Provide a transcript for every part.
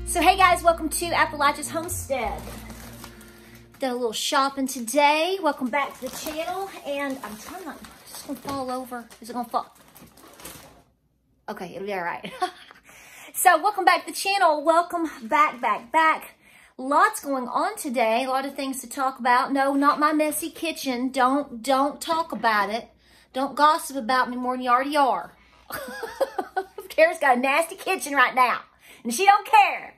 So hey guys, welcome to Appalachia's Homestead. Done a little shopping today. Welcome back to the channel. And I'm trying not, it's just gonna fall over. Is it gonna fall? Okay, it'll be all right. So welcome back to the channel. Welcome back. Lots going on today. A lot of things to talk about. No, not my messy kitchen. Don't talk about it. Don't gossip about me more than you already are. Kara's got a nasty kitchen right now, and she don't care.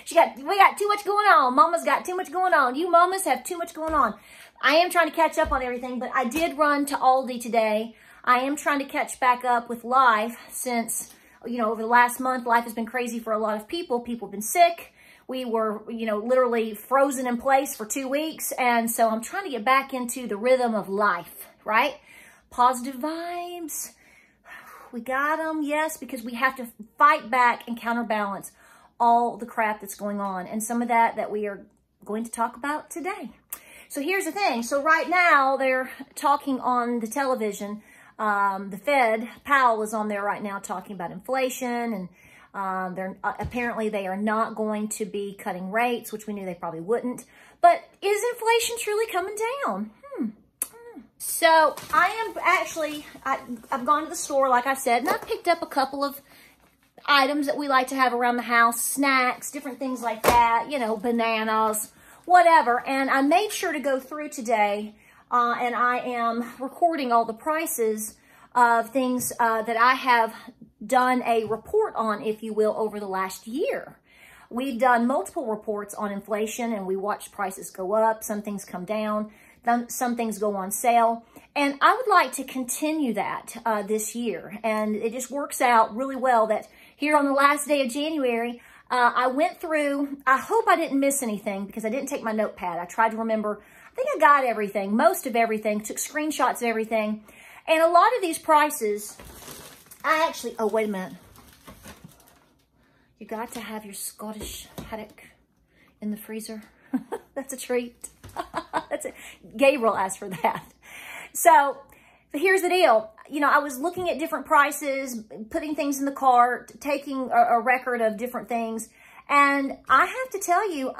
We got too much going on. Mama's got too much going on. You mamas have too much going on. I am trying to catch up on everything, but I did run to Aldi today. I am trying to catch back up with life since, over the last month, life has been crazy for a lot of people. People have been sick. We were, literally frozen in place for 2 weeks. And so I'm trying to get back into the rhythm of life, right? Positive vibes. We got them, yes, because we have to fight back and counterbalance all the crap that's going on. And some of that we are going to talk about today. So here's the thing. So right now they're talking on the television. The Fed, Powell is on there right now talking about inflation, and apparently they are not going to be cutting rates, which we knew they probably wouldn't. But is inflation truly coming down? So I am actually, I've gone to the store, like I said, and I've picked up a couple of items that we like to have around the house, snacks, different things like that, bananas, whatever. And I made sure to go through today, and I am recording all the prices of things that I have done a report on, if you will, over the last year. We've done multiple reports on inflation, and we watched prices go up. Some things come down. Some things go on sale. And I would like to continue that this year. And it just works out really well that here on the last day of January, I went through, I hope I didn't miss anything because I didn't take my notepad. I tried to remember, I think I got everything, most of everything, took screenshots of everything. And a lot of these prices, oh, wait a minute. You got to have your Scottish haddock in the freezer. That's a treat. That's it. Gabriel asked for that. So here's the deal. I was looking at different prices, putting things in the cart, taking a record of different things. And I have to tell you,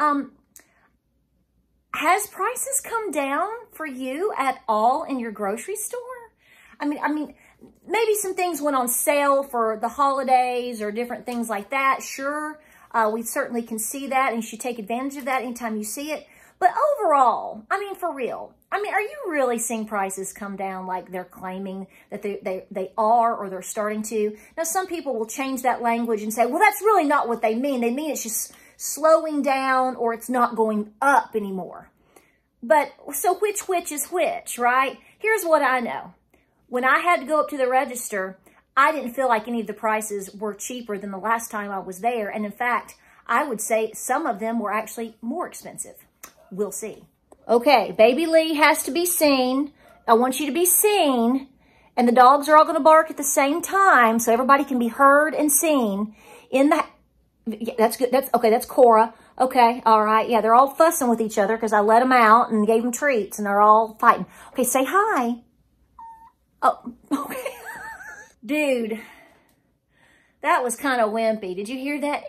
has prices come down for you at all in your grocery store? I mean, maybe some things went on sale for the holidays or different things like that. Sure, we certainly can see that, and you should take advantage of that anytime you see it. But overall, for real, are you really seeing prices come down like they're claiming that they are, or they're starting to? Now, some people will change that language and say, well, that's really not what they mean. They mean it's just slowing down, or it's not going up anymore. But so which is which, right? Here's what I know. When I had to go up to the register, I didn't feel like any of the prices were cheaper than the last time I was there. And in fact, I would say some of them were actually more expensive. We'll see. Okay, baby Lee has to be seen. I want you to be seen. And the dogs are all going to bark at the same time so everybody can be heard and seen. Yeah, that's good. That's Cora. Okay, all right. Yeah, they're all fussing with each other because I let them out and gave them treats, and they're all fighting. Okay, say hi. Oh, okay. Dude, that was kind of wimpy. Did you hear that?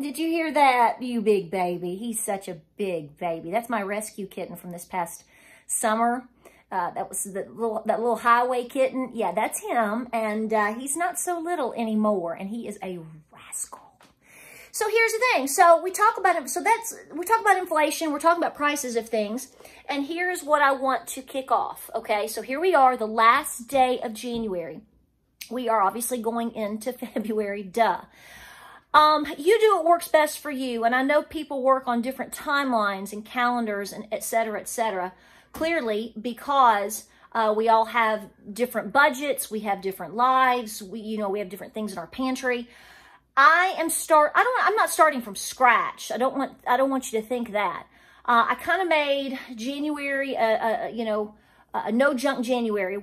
Did you hear that, you big baby? He's such a big baby. That's my rescue kitten from this past summer. That was that little highway kitten. Yeah, that's him. And he's not so little anymore. And he is a rascal. So here's the thing. So we talk about it. We talk about inflation. We're talking about prices of things. And here's what I want to kick off. Okay, so here we are, the last day of January. We are obviously going into February, duh. You do what works best for you. And I know people work on different timelines and calendars and et cetera, clearly because we all have different budgets. We have different lives. We have different things in our pantry. I'm not starting from scratch. I don't want you to think that. I kind of made January, a no junk January,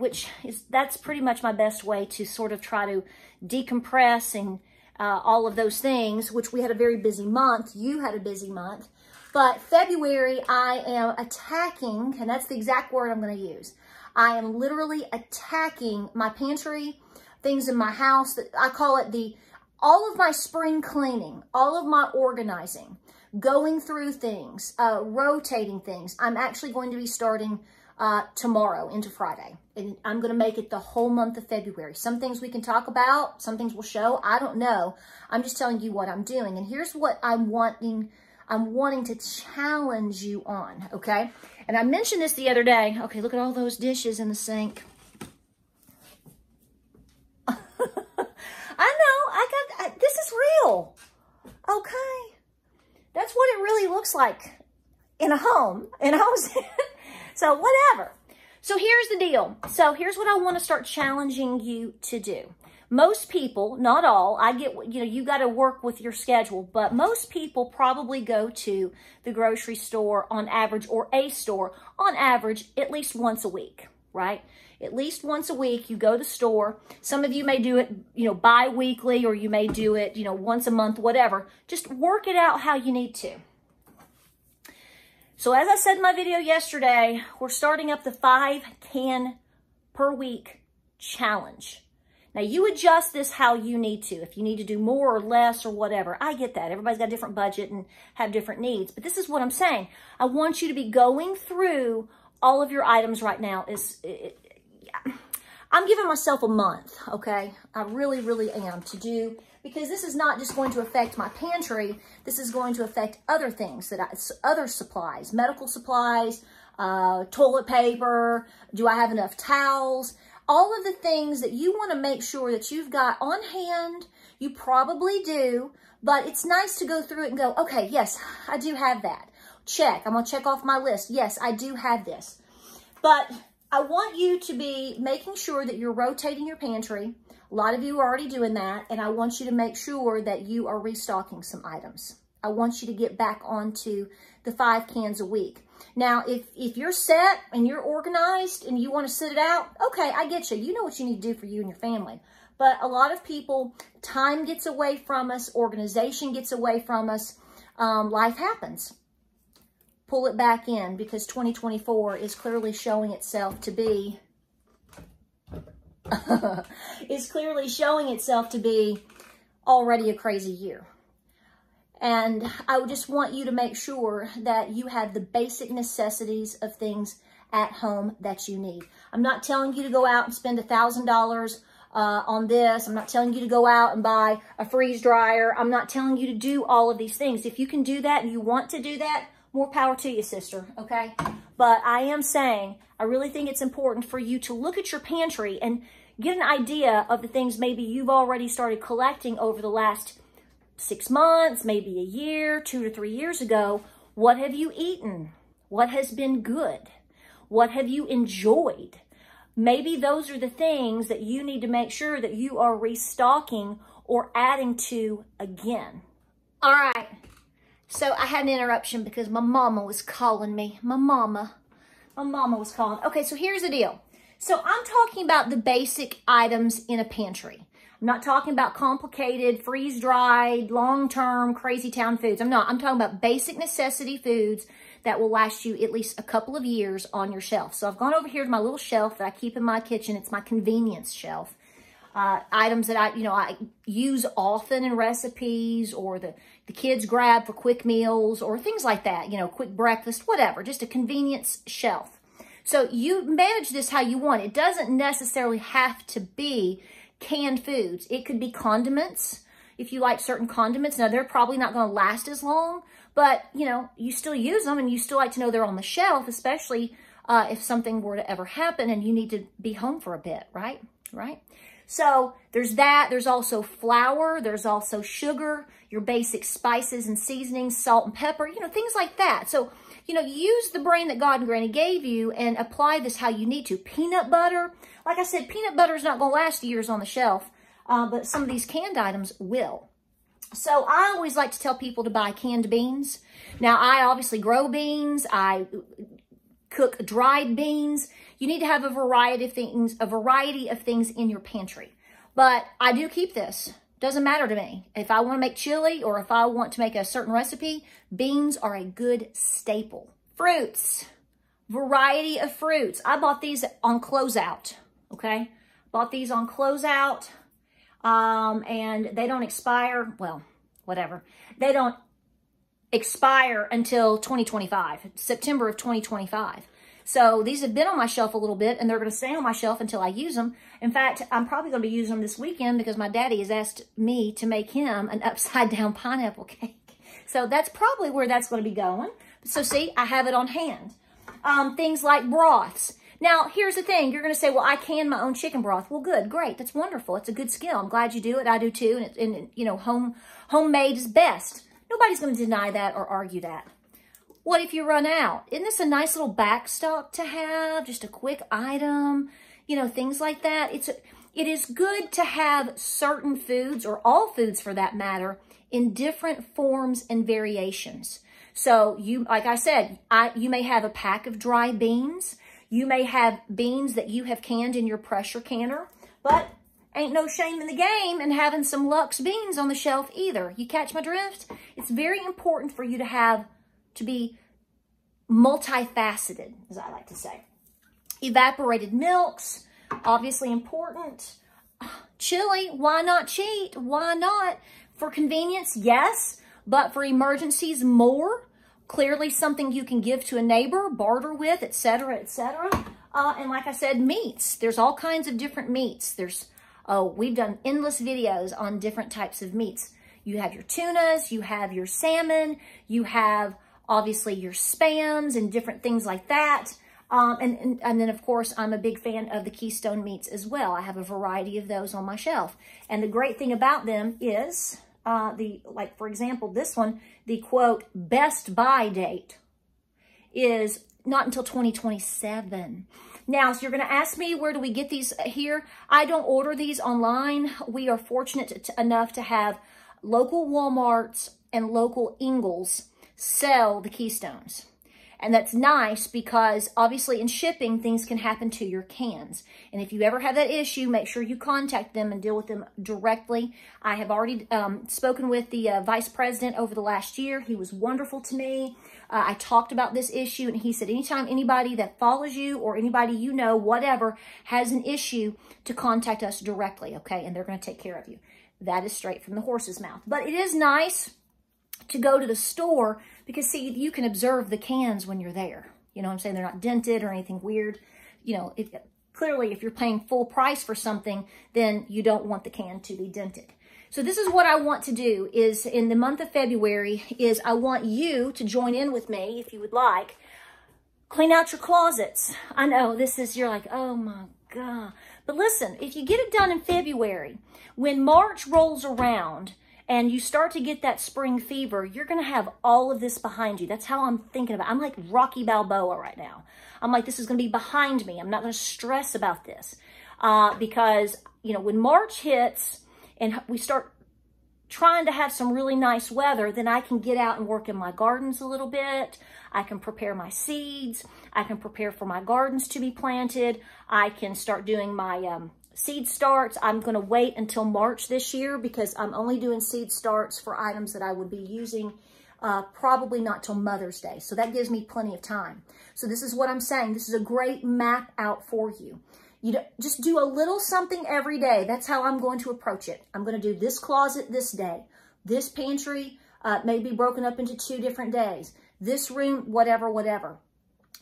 that's pretty much my best way to sort of try to decompress and all of those things, which we had a very busy month. You had a busy month. But February, I am attacking, and that's the exact word I'm going to use. I am literally attacking my pantry, things in my house. That I call it all of my spring cleaning, all of my organizing, going through things, rotating things, I'm actually going to be starting tomorrow into Friday. And I'm going to make it the whole month of February. Some things we can talk about, some things will show. I don't know. I'm just telling you what I'm doing. And here's what I'm wanting to challenge you on, okay? And I mentioned this the other day. Okay, look at all those dishes in the sink. I know, this is real, okay? That's what it really looks like in a home, so whatever. So here's the deal. So here's what I want to start challenging you to do. Most people, not all, I get, you got to work with your schedule, but most people probably go to the grocery store on average, or a store on average, at least once a week, right? At least once a week, you go to the store. Some of you may do it, bi-weekly, or you may do it, once a month, whatever. Just work it out how you need to. So as I said in my video yesterday, we're starting up the 5-can per week challenge. Now, you adjust this how you need to. If you need to do more or less or whatever, I get that. Everybody's got a different budget and have different needs. But this is what I'm saying. I want you to be going through all of your items right now. I'm giving myself a month, okay? I really, really am to do, because this is not just going to affect my pantry. This is going to affect other things, other supplies, medical supplies, toilet paper. Do I have enough towels? All of the things that you want to make sure that you've got on hand. You probably do, but it's nice to go through it and go, okay, yes, I do have that. Check. I'm going to check off my list. Yes, I do have this. But I want you to be making sure that you're rotating your pantry. A lot of you are already doing that, and I want you to make sure that you are restocking some items. I want you to get back onto the 5 cans a week. Now, if you're set and you're organized and you want to sit it out, okay, I get you. You know what you need to do for you and your family. But a lot of people, time gets away from us, organization gets away from us, life happens. Pull it back in, because 2024 is clearly showing itself to be already a crazy year. And I would just want you to make sure that you have the basic necessities of things at home that you need. I'm not telling you to go out and spend $1,000 on this. I'm not telling you to go out and buy a freeze dryer. I'm not telling you to do all of these things. If you can do that and you want to do that, more power to you, sister, okay? But I am saying, I really think it's important for you to look at your pantry and get an idea of the things maybe you've already started collecting over the last 6 months, maybe a year, 2 to 3 years ago. What have you eaten? What has been good? What have you enjoyed? Maybe those are the things that you need to make sure that you are restocking or adding to again. All right. So I had an interruption because my mama was calling me. My mama was calling. Okay, so here's the deal. So I'm talking about the basic items in a pantry. I'm not talking about complicated, freeze-dried, long-term, crazy town foods. I'm not. I'm talking about basic necessity foods that will last you at least a couple of years on your shelf. So I've gone over here to my little shelf that I keep in my kitchen. It's my convenience shelf. Items that I use often in recipes, or the kids grab for quick meals, or things like that, quick breakfast, whatever, just a convenience shelf. So you manage this how you want. It doesn't necessarily have to be canned foods. It could be condiments, if you like certain condiments. Now, they're probably not going to last as long, but, you still use them, and you still like to know they're on the shelf, especially if something were to ever happen and you need to be home for a bit, right? Right? So there's that. There's also flour. There's also sugar, your basic spices and seasonings, salt and pepper, things like that. So, use the brain that God and Granny gave you and apply this how you need to. Peanut butter. Like I said, peanut butter is not going to last years on the shelf, but some of these canned items will. So I always like to tell people to buy canned beans. Now, I obviously grow beans. I cook dried beans. You need to have a variety of things in your pantry. But I do keep this. Doesn't matter to me. If I want to make chili, or if I want to make a certain recipe, beans are a good staple. Fruits. Variety of fruits. I bought these on closeout, okay? Bought these on closeout. and they don't expire, well, whatever. They don't expire until 2025, September of 2025. So these have been on my shelf a little bit, and they're going to stay on my shelf until I use them. In fact, I'm probably going to be using them this weekend because my daddy has asked me to make him an upside down pineapple cake. So that's probably where that's going to be going. So see, I have it on hand. Things like broths. Now, here's the thing. You're going to say, well, I can my own chicken broth. Well, good, great. That's wonderful. It's a good skill. I'm glad you do it. I do too. And you know, homemade is best. Nobody's going to deny that or argue that. What if you run out? Isn't this a nice little backstock to have? Just a quick item, you know, things like that. It is good to have certain foods, or all foods for that matter, in different forms and variations. So you, like I said, you may have a pack of dry beans. You may have beans that you have canned in your pressure canner, but ain't no shame in the game in having some Lux beans on the shelf either. You catch my drift? It's very important for you to be multifaceted, as I like to say. Evaporated milks, obviously important. Chili, why not cheat? Why not? For convenience, yes, but for emergencies, more. Clearly something you can give to a neighbor, barter with, etc., etc. And like I said, meats. There's all kinds of different meats. We've done endless videos on different types of meats. You have your tunas, you have your salmon, you have obviously your spams and different things like that. And then, of course, I'm a big fan of the Keystone meats as well. I have a variety of those on my shelf. And the great thing about them is, like, for example, this one, the quote, best buy date is not until 2027. Now, so you're going to ask me, where do we get these here? I don't order these online. We are fortunate enough to have local Walmarts and local Ingles sell the Keystones. And that's nice because obviously in shipping, things can happen to your cans. And if you ever have that issue, make sure you contact them and deal with them directly. I have already spoken with the vice president over the last year. He was wonderful to me. I talked about this issue, and he said anytime anybody that follows you or anybody you know, whatever, has an issue, to contact us directly, okay? And they're going to take care of you. That is straight from the horse's mouth. But it is nice to go to the store because, see, you can observe the cans when you're there. You know what I'm saying? They're not dented or anything weird. You know, clearly, if you're paying full price for something, then you don't want the can to be dented. So this is what I want to do is in the month of February is I want you to join in with me, if you would like. Clean out your closets. I know this is, you're like, oh my God. But listen, if you get it done in February, when March rolls around and you start to get that spring fever, you're going to have all of this behind you. That's how I'm thinking about it. I'm like Rocky Balboa right now. I'm like, this is going to be behind me. I'm not going to stress about this because, you know, when March hits and we start trying to have some really nice weather, then I can get out and work in my gardens a little bit. I can prepare my seeds. I can prepare for my gardens to be planted. I can start doing my seed starts. I'm going to wait until March this year because I'm only doing seed starts for items that I would be using probably not till Mother's Day. So that gives me plenty of time. So this is what I'm saying. This is a great map out for you. You just do a little something every day. That's how I'm going to approach it. I'm going to do this closet this day. This pantry may be broken up into 2 different days. This room, whatever, whatever.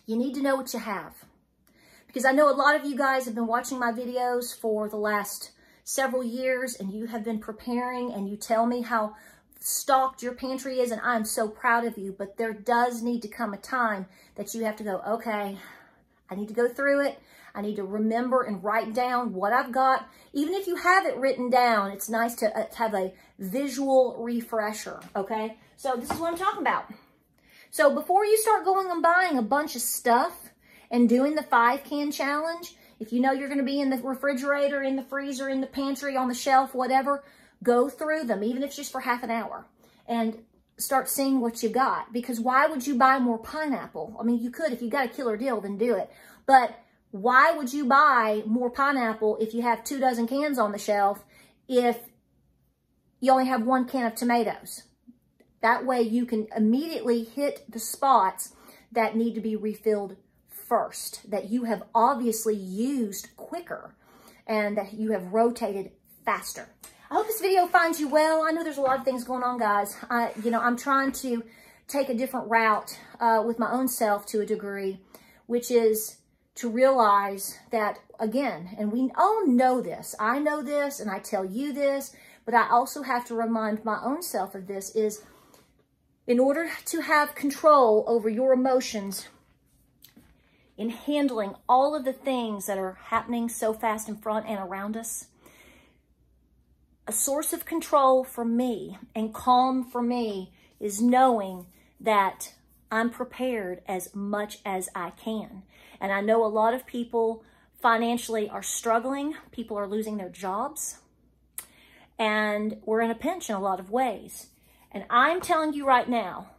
You need to know what you have. Because I know a lot of you guys have been watching my videos for the last several years and you have been preparing and you tell me how stocked your pantry is, and I'm so proud of you. But there does need to come a time that you have to go, okay, I need to go through it. I need to remember and write down what I've got. Even if you have it written down, it's nice to have a visual refresher, okay? So this is what I'm talking about. So before you start going and buying a bunch of stuff and doing the 5-can challenge, if you know you're going to be in the refrigerator, in the freezer, in the pantry, on the shelf, whatever, go through them, even if it's just for half an hour, and start seeing what you got. Because why would you buy more pineapple? I mean, you could. If you got a killer deal, then do it. But why would you buy more pineapple if you have 2 dozen cans on the shelf if you only have 1 can of tomatoes? That way you can immediately hit the spots that need to be refilled first, that you have obviously used quicker and that you have rotated faster. I hope this video finds you well. I know there's a lot of things going on, guys. I'm trying to take a different route with my own self to a degree, which is to realize that, again, and we all know this. I know this and I tell you this, but I also have to remind my own self of this, is in order to have control over your emotions in handling all of the things that are happening so fast in front and around us, a source of control for me and calm for me is knowing that I'm prepared as much as I can. And I know a lot of people financially are struggling. People are losing their jobs. And we're in a pinch in a lot of ways. And I'm telling you right now,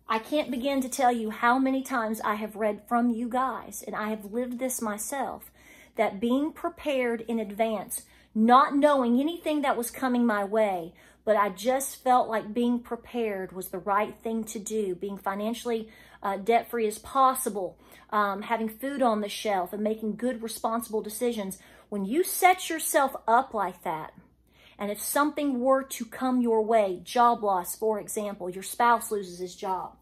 I can't begin to tell you how many times I have read from you guys, and I have lived this myself, that being prepared in advance, not knowing anything that was coming my way, but I just felt like being prepared was the right thing to do, being financially debt-free as possible, having food on the shelf and making good, responsible decisions. When you set yourself up like that, and if something were to come your way, job loss, for example, your spouse loses his job.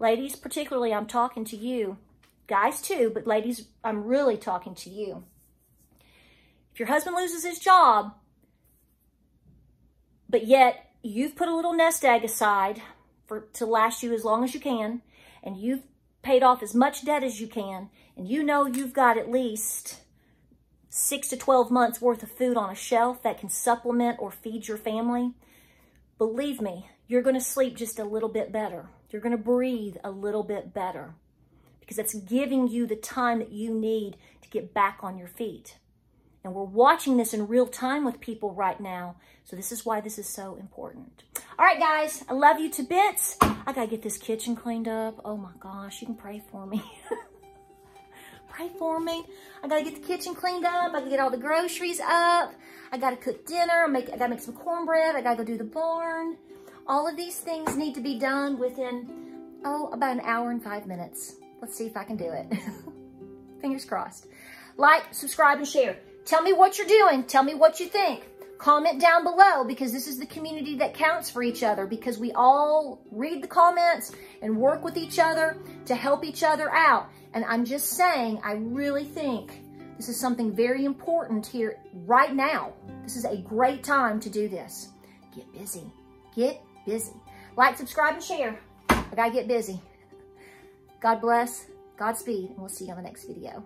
Ladies, particularly, I'm talking to you. Guys too, but ladies, I'm really talking to you. If your husband loses his job, but yet you've put a little nest egg aside to last you as long as you can, and you've paid off as much debt as you can, and you know you've got at least 6 to 12 months worth of food on a shelf that can supplement or feed your family, believe me, you're going to sleep just a little bit better. You're going to breathe a little bit better because it's giving you the time that you need to get back on your feet. And we're watching this in real time with people right now. So this is why this is so important. All right, guys, I love you to bits. I got to get this kitchen cleaned up. Oh my gosh, you can pray for me. Pray for me. I got to get the kitchen cleaned up. I got to get all the groceries up. I got to cook dinner. I got to make some cornbread. I got to go do the barn. All of these things need to be done within, about an hour and 5 minutes. Let's see if I can do it. Fingers crossed. Like, subscribe, and share. Tell me what you're doing. Tell me what you think. Comment down below, because this is the community that counts for each other, because we all read the comments and work with each other to help each other out. And I'm just saying, I really think this is something very important here right now. This is a great time to do this. Get busy. Get busy. Like, subscribe, and share. I gotta get busy. God bless. Godspeed. And we'll see you on the next video.